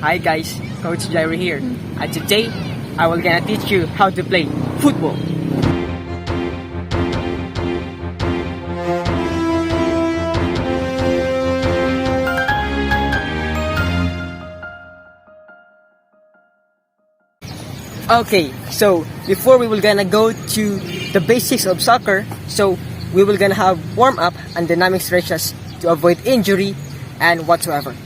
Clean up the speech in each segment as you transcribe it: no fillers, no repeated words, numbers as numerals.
Hi guys, Coach Jairo here. And today, I will gonna teach you how to play football. Okay, so before we will gonna go to the basics of soccer, so we will gonna have warm up and dynamic stretches to avoid injury and whatsoever.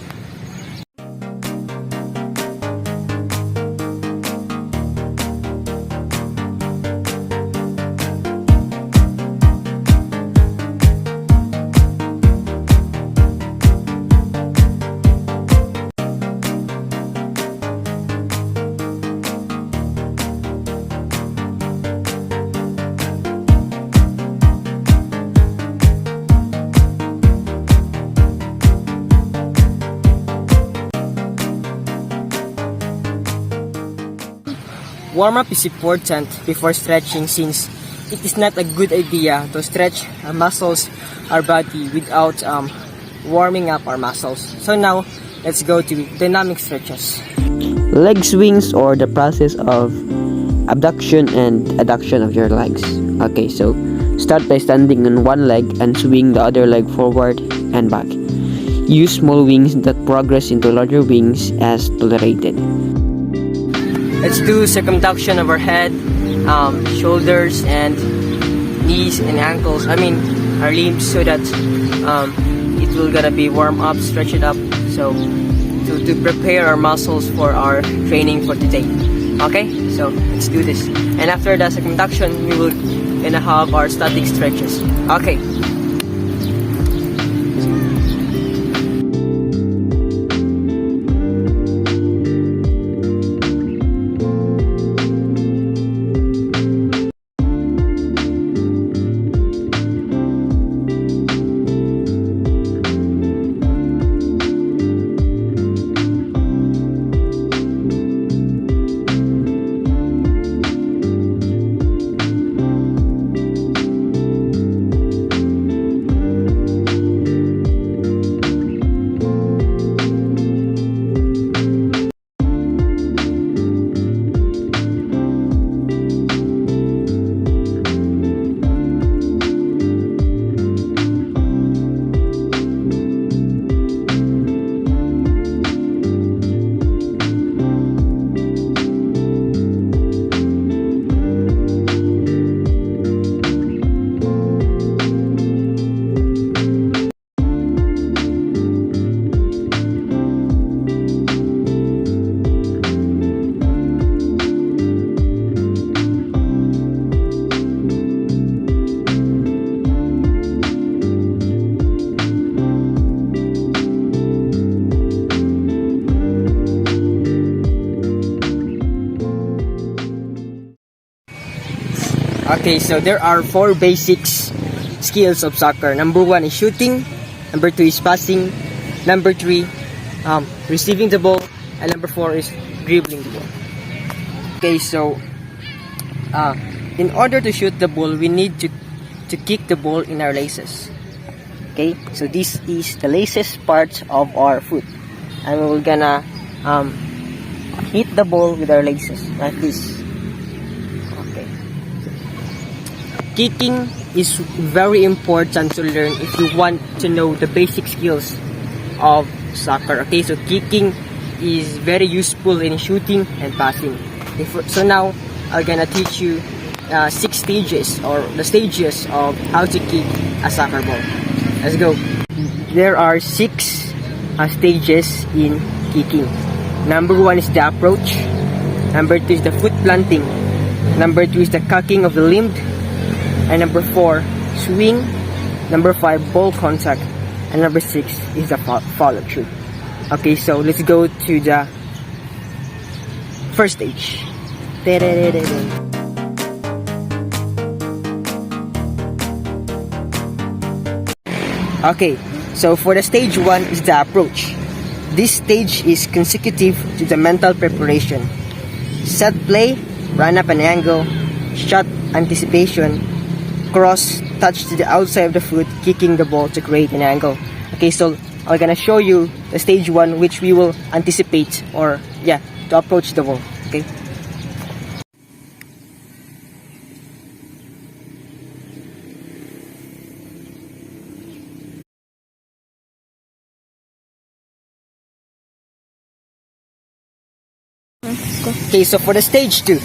Warm-up is important before stretching since it is not a good idea to stretch our muscles, our body without warming up our muscles. So now, let's go to dynamic stretches. Leg swings or the process of abduction and adduction of your legs. Okay, so start by standing on one leg and swing the other leg forward and back. Use small wings that progress into larger wings as tolerated. Let's do circumduction of our head, shoulders, and knees and ankles. I mean, our limbs, so that it will gonna be warm up, stretch it up, so to prepare our muscles for our training for today. Okay, so let's do this. And after the circumduction, we will gonna have our static stretches. Okay. Okay, so there are 4 basics skills of soccer. Number 1 is shooting, number 2 is passing, number 3 receiving the ball, and number 4 is dribbling the ball. Okay, so in order to shoot the ball, we need to kick the ball in our laces. Okay, so this is the laces part of our foot, and we're gonna hit the ball with our laces like this. Kicking is very important to learn if you want to know the basic skills of soccer. Okay, so kicking is very useful in shooting and passing. So now I'm gonna teach you 6 stages, or the stages of how to kick a soccer ball. Let's go. There are 6 stages in kicking. Number 1 is the approach. Number 2 is the foot planting. Number 2 is the cocking of the limb. And number 4, swing. Number 5, ball contact. And number 6 is the follow through. Okay, so let's go to the first stage. Okay, so for the stage 1 is the approach. This stage is consecutive to the mental preparation. Set play, run up an angle, shot anticipation, cross, touch to the outside of the foot, kicking the ball to create an angle. Okay, so I'm gonna show you the stage 1, which we will anticipate, or yeah, to approach the wall. Okay. Okay, so for the stage 2.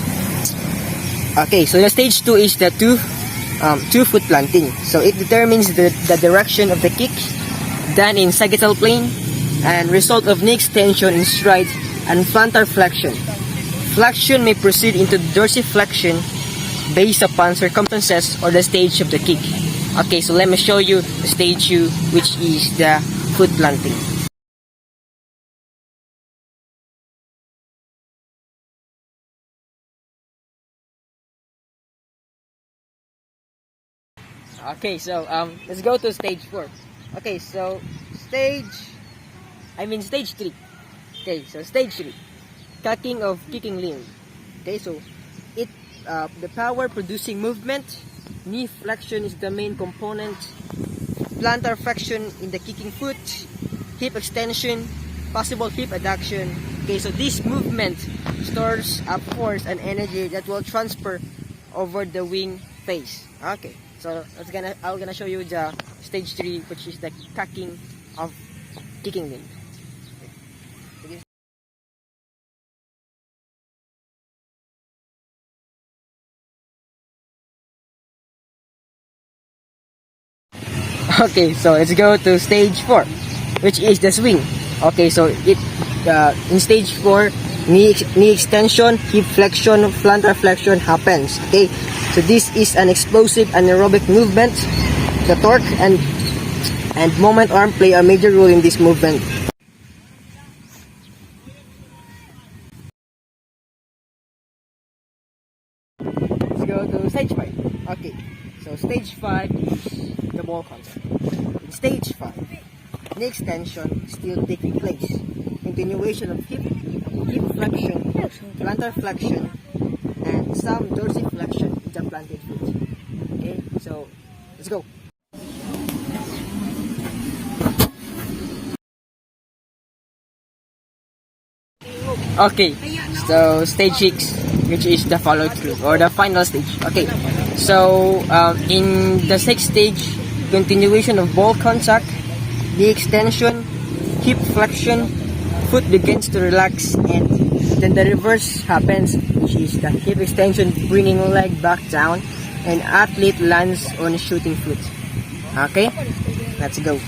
Okay, so the stage 2 is the 2-foot planting. So it determines the direction of the kick done in sagittal plane and result of knee extension in stride and plantar flexion. Flexion may proceed into dorsiflexion based upon circumstances or the stage of the kick. Okay, so let me show you the stage 2, which is the foot planting. Okay, so let's go to stage 4. Okay, so stage 3. Okay, so stage 3, cocking of kicking limb. Okay, so it the power producing movement, knee flexion is the main component, plantar flexion in the kicking foot, hip extension, possible hip adduction. Okay, so this movement stores up force and energy that will transfer over the wing face. Okay, so I'm gonna show you the stage 3, which is the cocking of kicking limb. Okay, so let's go to stage 4, which is the swing. Okay, so in stage 4, knee extension, hip flexion, plantar flexion happens. Okay, so this is an explosive anaerobic movement. The torque and moment arm play a major role in this movement. Let's go to stage 5. Okay, so stage 5 is the ball contact. In stage 5, knee extension still taking place. Continuation of hip flexion, plantar flexion, and some dorsiflexion in the planted foot. Okay, so let's go. Okay, so stage 6, which is the follow through or the final stage. Okay, so in the 6th stage, continuation of ball contact, the extension, hip flexion, foot begins to relax, and then the reverse happens, which is the hip extension bringing leg back down, and athlete lands on shooting foot. Okay, let's go.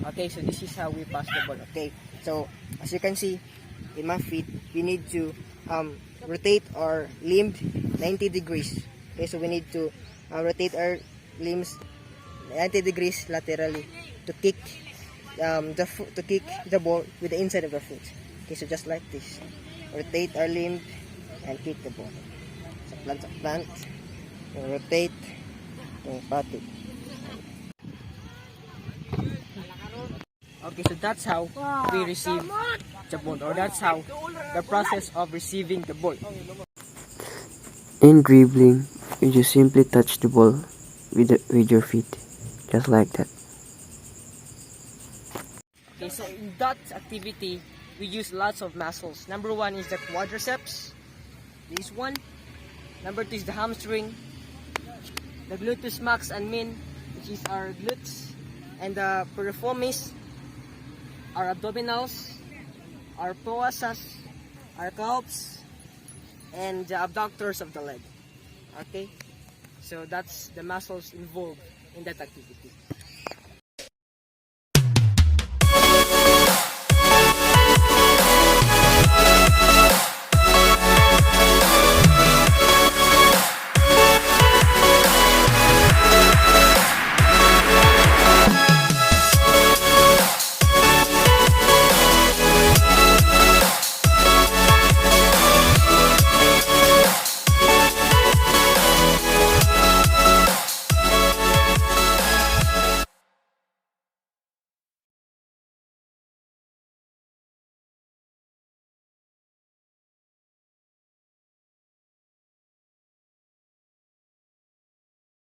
Okay, so this is how we pass the ball. Okay, so as you can see in my feet, we need to rotate our limb 90 degrees. Okay, so we need to rotate our limbs 90 degrees laterally to kick the ball with the inside of the foot. Okay, so just like this, rotate our limb and kick the ball. So plant, rotate, and pat it. Okay, so that's how we receive the ball, or that's how the process of receiving the ball. In dribbling, you just simply touch the ball with your feet, just like that. Okay, so in that activity, we use lots of muscles. Number 1 is the quadriceps, this one. Number 2 is the hamstring, the gluteus max and min, which is our glutes, and the piriformis, our abdominals, our psoas, our calves, and the abductors of the leg. Okay, so that's the muscles involved in that activity.